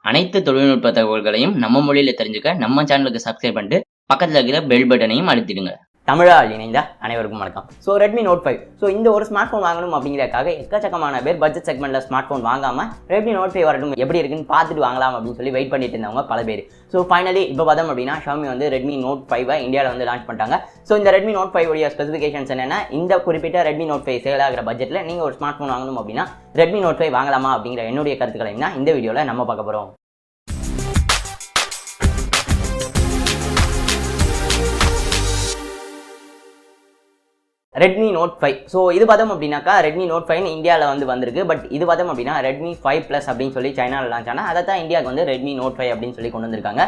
அனைத்து தொழில்நுட்ப தகவல்களையும் நம்ம மொழியில தெரிஞ்சுக்க நம்ம சேனலுக்கு சப்ஸ்கிரைப் பண்ணிட்டு பக்கத்துல இருக்கிற பெல் பட்டனையும் அழுத்திடுங்க. தமிழால் இணைந்த அனைவருக்கும் வணக்கம். ஸோ ரெட்மி நோட் 5 ஸோ இந்த ஒரு ஸ்மார்ட் ஃபோன் வாங்கணும் அப்படிங்கிறதுக்காக எக்கச்சக்கமான பேர் பட்ஜெட் செக்மெண்ட்டில் ஸ்மார்ட் ஃபோன் வாங்காமல் ரெட்மி நோட் 5 வரட்டும் எப்படி இருக்குன்னு பார்த்துட்டு வாங்கலாம் அப்படின்னு சொல்லி வெயிட் பண்ணிட்டு இருந்தவங்க பல பேர். ஸோ ஃபைனலி இப்போ பார்த்தோம் அப்படின்னா Xiaomi வந்து ரெட்மி நோட் 5 இந்தியாவில் வந்து லான்ச் பண்ணிட்டாங்க. ஸோ இந்த ரெட்மி நோட் 5 உடைய ஸ்பெசிஃபிகேஷன்ஸ் என்னென்னா, இந்த குறிப்பிட்ட ரெட்மி நோட் 5 சேல் ஆகிற பட்ஜெட்டில் நீங்கள் ஒரு ஸ்மார்ட் ஃபோன் வாங்கணும் அப்படின்னா ரெட்மி நோட் 5 வாங்கலாமா அப்படிங்கிற என்னுடைய கருத்துக்களை தான் இந்த வீடியோவில் நம்ம பார்க்க போகிறோம். ரெட்மி நோட் 5 ஸோ இது பார்த்தோம் அப்படின்னாக்கா ரெட்மி நோட் 5 இந்தியாவில் வந்து வந்திருக்கு. பட் இது பார்த்தோம் அப்படின்னா ரெட்மி 5+ அப்படின்னு சொல்லி சைனாவில் லான்ச் ஆனால் அதை தான் இந்தியாவுக்கு வந்து ரெட்மி நோட் 5 அப்படின்னு சொல்லி கொண்டு வந்திருக்காங்க.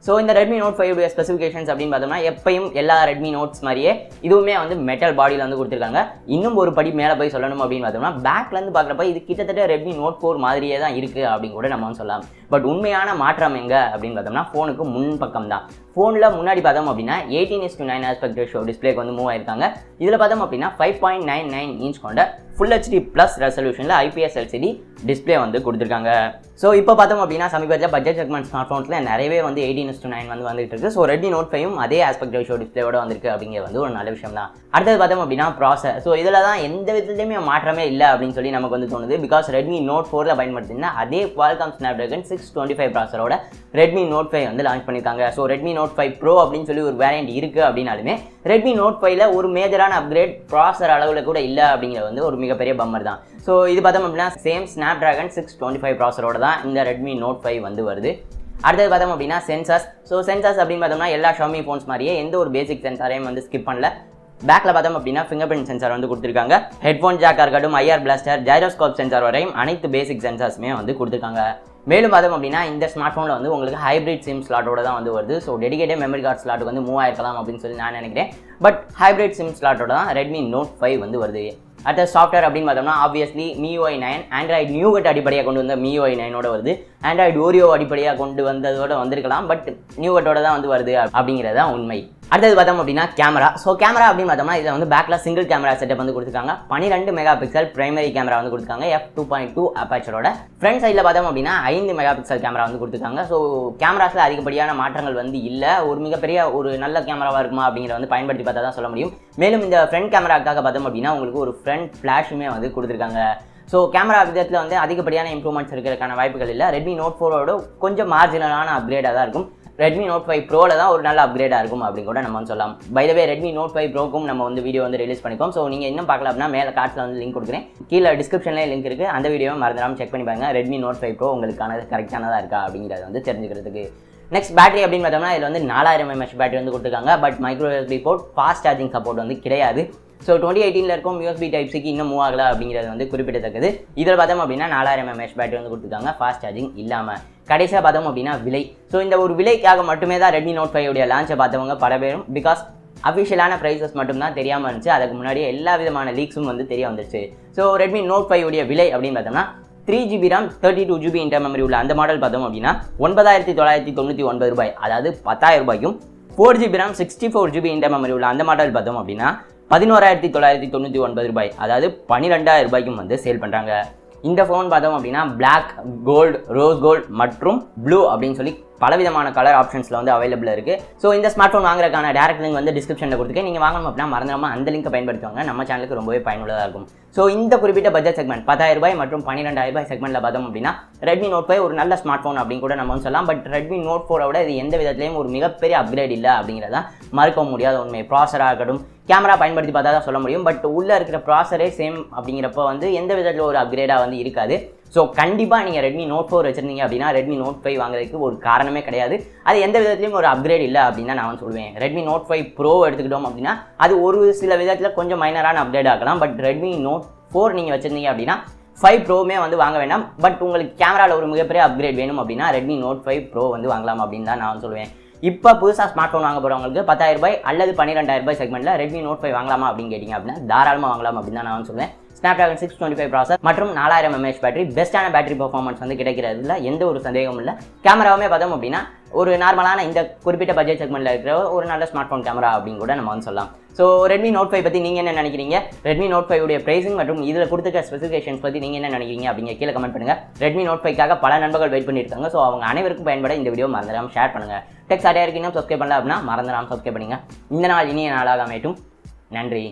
ஸோ இந்த ரெட்மி நோட் 5 ஸ்பெசிஃபிகேஷன்ஸ் அப்படின்னு பார்த்தோம்னா எப்பயும் எல்லா ரெட்மி நோட்ஸ் மாதிரியே இதுவுமே வந்து மெட்டல் பாடியில் வந்து கொடுத்துருக்காங்க. இன்னும் ஒரு படி மேலே போய் சொல்லணும் அப்படின்னு பார்த்தோம்னா பேக்லேருந்து பார்க்குறப்ப இது கிட்டத்தட்ட ரெட்மி நோட் 4 மாதிரியே தான் இருக்குது அப்படின்னு கூட நம்ம சொல்லலாம். பட் உண்மையான மாற்றம் எங்கே அப்படின்னு பார்த்தோம்னா ஃபோனுக்கு முன் பக்கம் தான். ஃபோனில் முன்னாடி பார்த்தோம் அப்படின்னா 18:9 ஆஸ்பெக்ட் ரேஷியோ டிஸ்பிளேக்கு வந்து மூவ் ஆயிருக்காங்க. இதில் பார்த்தோம் அப்படின்னா 5.99 இன்ச் கொண்ட Full HD+ ரெசல்யூஷனில் IPS LCD display வந்து கொடுத்துருக்காங்க. ஸோ இப்போ பார்த்தோம் அப்படின்னா சமீபத்தில் பட்ஜெட் செக்மெண்ட் ஸ்மார்ட் ஃபோன்ஸில் நிறையவே வந்து 18:9 வந்து வந்துட்டு இருக்கு. ஸோ ரெட்மி நோட் 5 அதே ஆஸ்பெக்ட் ரேஷியோ டிஸ்பிளேயோட வந்திருக்கு அப்படிங்கிறது வந்து ஒரு நல்ல விஷயம் தான். அடுத்தது பார்த்தோம் அப்படின்னா ப்ராசர். ஸோ இதில் தான் எந்த விதத்துலையுமே மாற்றமே இல்லை அப்படின்னு சொல்லி நமக்கு வந்து தோணுது. பிகாஸ் ரெட்மி நோட் 4 பயன்படுத்தினா அதே Qualcomm Snapdragon 625 ப்ராசரோட ரெட்மி நோட் 5 வந்து லான்ச் பண்ணியிருக்காங்க. ஸோ ரெட்மி நோட் 5 Pro அப்படின்னு சொல்லி ஒரு வேரியண்ட் இருக்குது அப்படின்னாலுமே ரெட்மி நோட் 5ல ஒரு மேஜரான அப்கிரேட் ப்ராசர் அளவில் கூட இல்லை அப்படிங்கிறது வந்து ஒரு மிகப்பெரிய பம்மர் தான். ஸோ இது பார்த்தோம் அப்படின்னா சேம் Snapdragon 625 ப்ராசரோட தான் இந்த ரெட்மி நோட் 5 வந்து வருது. அடுத்தது பார்த்தோம் அப்படின்னா சென்சார்ஸ். ஸோ சென்சார்ஸ் அப்படின்னு பார்த்தோம்னா எல்லா Xiaomi ஃபோன்ஸ் மாதிரியே எந்த ஒரு பேசிக் சென்சாரையும் வந்து ஸ்கிப் பண்ணல. பேக்கில் பார்த்தோம் அப்படின்னா ஃபிங்கர் பிரிண்ட் சென்சார் வந்து கொடுத்துருக்காங்க. ஹெட்ஃபோன் ஜாக்காக இருக்கட்டும், IR பிளாஸ்டர், ஜைரோஸ்கோப் சென்சார் வரையும் அனைத்து பேசிக் சென்சார்ஸுமே வந்து கொடுத்துருக்காங்க. மேலும் பார்த்தோம் அப்படின்னா இந்த ஸ்மார்ட் ஃபோனில் வந்து உங்களுக்கு ஹைப்ரிட் சிம் ஸ்லாட்டோட தான் வந்து வருது. ஸோ டெடிகேட்டட் மெமரி கார்டு ஸ்லாட்டுக்கு வந்து மூவ் ஆயிருக்கலாம் அப்படின்னு சொல்லி நான் நினைக்கிறேன். பட் ஹைப்ரிட் சிம் ஸ்லாட்டோட தான் ரெட்மி நோட் 5 வந்து வருது. அடுத்த சாஃப்ட்வேர் அப்படின்னு பார்த்தோம்னா ஆப்வியஸ்லி MIUI 9 ஆண்ட்ராய்டு நியூகட் அடிப்படையாக கொண்டு வந்த MIUI 9ஓட வருது. ஆண்ட்ராய்டு ஓரியோ அடிப்படையாக கொண்டு வந்ததோட வந்திருக்கலாம். பட் நியூகட்டோட தான் வந்து வருது அப்படிங்கிறது தான் உண்மை. அடுத்தது பார்த்தோம் அப்படின்னா கேமரா. ஸோ கேமரா அப்படின்னு பார்த்தோம்னா இதை வந்து பேக்கில் சிங்கிள் கேமரா செட்டப் வந்து கொடுத்துருக்காங்க. 12 மெகா பிக்சல் பிரைமரி கேமரா வந்து கொடுத்துருக்காங்க f2.2 அப்பாச்சரோட. ஃப்ரண்ட் சைடில் பார்த்தோம் அப்படின்னா 5 மெகா பிக்சல் கேமரா வந்து கொடுத்துருக்காங்க. ஸோ கேமராஸில் அதிகப்படியான மாற்றங்கள் வந்து இல்லை. ஒரு மிகப்பெரிய ஒரு நல்ல கேமராவாக இருக்குமா அப்படிங்கிறத வந்து பயன்படுத்தி பார்த்தா தான் சொல்ல முடியும். மேலும் இந்த ஃப்ரண்ட் கேமராக்காக பார்த்தோம் அப்படின்னா உங்களுக்கு ஒரு ஃப்ரண்ட் ஃப்ளாஷுமே வந்து கொடுத்துருக்காங்க. ஸோ கேமரா விதத்தில் வந்து அதிகப்படியான இம்ப்ரூவ்மெண்ட்ஸ் இருக்கிறதுக்கான வாய்ப்புகள் இல்லை. ரெட்மி நோட் 4ஓட கொஞ்சம் மார்ஜினலான அப்கிரேடாக தான் இருக்கும். ரெட்மி நோட் 5 ப்ரோவில் தான் ஒரு நல்ல அப்கிரேடாக இருக்கும் அப்படின்னு கூட நம்ம சொல்லலாம். By the way Redmi note 5 ப்ரோக்கும் நம்ம வந்து வீடியோ வந்து ரிலீஸ் பண்ணிக்கோம். ஸோ நீங்கள் இன்னும் பார்க்கல அப்படின்னா மேலே கார்ட்ஸில் வந்து லிங்க் கொடுக்குறேன், கீழே டிஸ்கிரிப்ஷன்லேயே லிங்க் இருக்குது. அந்த வீடியோவை மறந்துடாமல் செக் பண்ணி பாருங்க. ரெட்மி நோட் 5 ப்ரோ உங்களுக்கானது கரெக்டானதாக இருக்கா அப்படிங்கிறத வந்து தெரிஞ்சுக்கிறதுக்கு. நெக்ஸ்ட் பேட்டரி அப்படின்னு பார்த்தோம்னா இதில் வந்து 4000 mAh பேட்டரி வந்து கொடுத்துருக்காங்க. But micro USB port fast charging support வந்து கிடையாது. ஸோ 2018 இருக்கும் USB Type-Cக்கு இன்னும் மூவ் ஆகலை அப்படிங்கிறது வந்து குறிப்பிடத்தக்கது. இதில் பார்த்தோம் அப்படின்னா 4000 mAh பேட்டரி வந்து கொடுத்துருக்காங்க ஃபாஸ்ட் சார்ஜிங் இல்லாமல். கடைசியாக பார்த்தோம் அப்படின்னா விலை. ஸோ இந்த ஒரு விலைக்காக மட்டுமே தான் ரெட்மி நோட் 5 உடைய லான்ச்சை பார்த்தவங்க பல பேரும். பிகாஸ் அஃபிஷியலான ப்ரைஸஸ் மட்டும்தான் தெரியாமல் இருந்துச்சு. அதுக்கு முன்னாடியே எல்லா விதமான லீக்ஸும் வந்து தெரிய வந்துருச்சு. ஸோ ரெட்மி நோட் 5 உடைய விலை அப்படின்னு பார்த்தோம்னா 3GB RAM 32GB inter memory உள்ள அந்த மாடல் பார்த்தோம் அப்படின்னா 9999 ரூபாய், அதாவது 10,000 ரூபாய்க்கும். 4GB RAM 64GB inter memory உள்ள அந்த மாடல் பார்த்தோம் அப்படின்னா 11,999 ரூபாய், அதாவது 12,000 ரூபாய்க்கும் வந்து சேல் பண்ணுறாங்க. இந்த ஃபோன் பார்த்தோம் அப்படின்னா பிளாக், கோல்டு, ரோஸ் கோல்டு மற்றும் ப்ளூ அப்படின்னு சொல்லி பலவிதமான கலர் ஆப்ஷன்ஸில் வந்து அவைலபிளாக இருக்குது. ஸோ இந்த ஸ்மார்ட் ஃபோன் வாங்குறதுக்கான டேரக்ட் லிங்க் வந்து டிஸ்கிரிப்ஷனில் கொடுத்துருக்கேன். நீங்கள் வாங்கணும் அப்படின்னா மறந்துடாமல் அந்த லிங்கை பயன்படுத்துவாங்க. நம்ம சேனலுக்கு ரொம்பவே பயனுள்ளதாக இருக்கும். ஸோ இந்த குறிப்பிட்ட பட்ஜெட் செக்மெண்ட் 10,000 ரூபாய் மற்றும் 12,000 ரூபாய் செக்மெண்ட்டில் பார்த்தோம் அப்படின்னா ரெட்மி நோட் 5 ஒரு நல்ல ஸ்மார்ட் ஃபோன் அப்படின்னு கூட நம்ம சொல்லலாம். பட் ரெட்மி நோட் 4ஓட இது எந்த விதத்துலையும் ஒரு மிகப்பெரிய அப்கிரேட் இல்லை அப்படிங்கிறதா மறுக்க முடியாத உண்மை. ப்ராசராக இருக்கட்டும், கேமரா பயன்படுத்தி பார்த்தா தான் சொல்ல முடியும். பட் உள்ளே இருக்கிற ப்ராசரே சேம் அப்படிங்கிறப்ப வந்து எந்த விதத்தில் ஒரு அப்கிரேடாக வந்து இருக்காது. ஸோ கண்டிப்பாக நீங்கள் ரெட்மி நோட் 4 வச்சுருந்தீங்க அப்படின்னா ரெட்மி நோட் 5 வாங்குறதுக்கு ஒரு காரணமே கிடையாது. அது எந்த விதத்துலையும் ஒரு அப்கிரேட் இல்லை அப்படின்னு தான் நான் சொல்லுவேன். ரெட்மி நோட் 5 ப்ரோ எடுத்துக்கிட்டோம் அப்படின்னா அது ஒரு சில விதத்தில் கொஞ்சம் மைனரான அப்கிரேட் ஆகலாம். பட் ரெட்மி நோட் 4 நீங்கள் வச்சுருந்தீங்க அப்படின்னா 5 ப்ரோவுமே வந்து வாங்க வேண்டாம். பட் உங்களுக்கு கேமராவில் ஒரு மிகப்பெரிய அப்கிரேட் வேணும் அப்படின்னா ரெட்மி நோட் 5 ப்ரோ வந்து வாங்கலாம் அப்படின்னு தான் நான் சொல்லுவேன். இப்போ புதுசாக ஸ்மார்ட் ஃபோன் வாங்க போகிறவங்களுக்கு 10,000 ரூபாய் அல்லது 12,000 ரூபாய் செக்மெண்ட்டில் ரெட்மி நோட் 5 வாங்கலாமா அப்படின்னு கேட்டிங்க அப்படின்னா தாராளமாக வாங்கலாம் அப்படின்னு தான் நான் சொல்லுவேன். Snapdragon 625 ப்ராசர் மற்றும் 4000 mAh பேட்டரி, பெஸ்ட்டான பேட்டரி பெர்ஃபார்மன்ஸ் வந்து கிடைக்கிறதுல எந்த ஒரு சந்தேகமும் இல்லை. கேமராவுமே பார்த்தோம் அப்படின்னா ஒரு நார்மலான இந்த குறிப்பிட்ட பட்ஜெட் செக்மெண்ட்டில் இருக்கிற ஒரு நல்ல ஸ்மார்ட் ஃபோன் கேமரா அப்படின்னு கூட நம்ம வந்து சொல்லலாம். ஸோ ரெட்மி நோட் 5 பற்றி நீங்கள் என்ன நினைக்கிறீங்க? ரெட்மி நோட் 5 உடைய பிரைசிங் மற்றும் இதில் கொடுத்துருக்க ஸ்பெசிஃபிகேஷன்ஸ் பற்றி நீங்கள் என்ன நினைக்கிறீங்க அப்படிங்க கீழே கமெண்ட் பண்ணுங்கள். ரெட்மி நோட் 5க்காக பல நண்பர்கள் வெயிட் பண்ணியிருக்காங்க. ஸோ அவங்க அனைவருக்கும் பயன்பட இந்த வீடியோ மறந்துடாமல் ஷேர் பண்ணுங்கள். டெக் சாட்டியருக்கு இன்னும் சப்ஸ்கிரைப் பண்ணல அப்படின்னா மறந்துடாமல் சப்ஸ்கிரைப் பண்ணுங்கள். இந்த நாள் இனிய நாளாக அமையட்டும். நன்றி.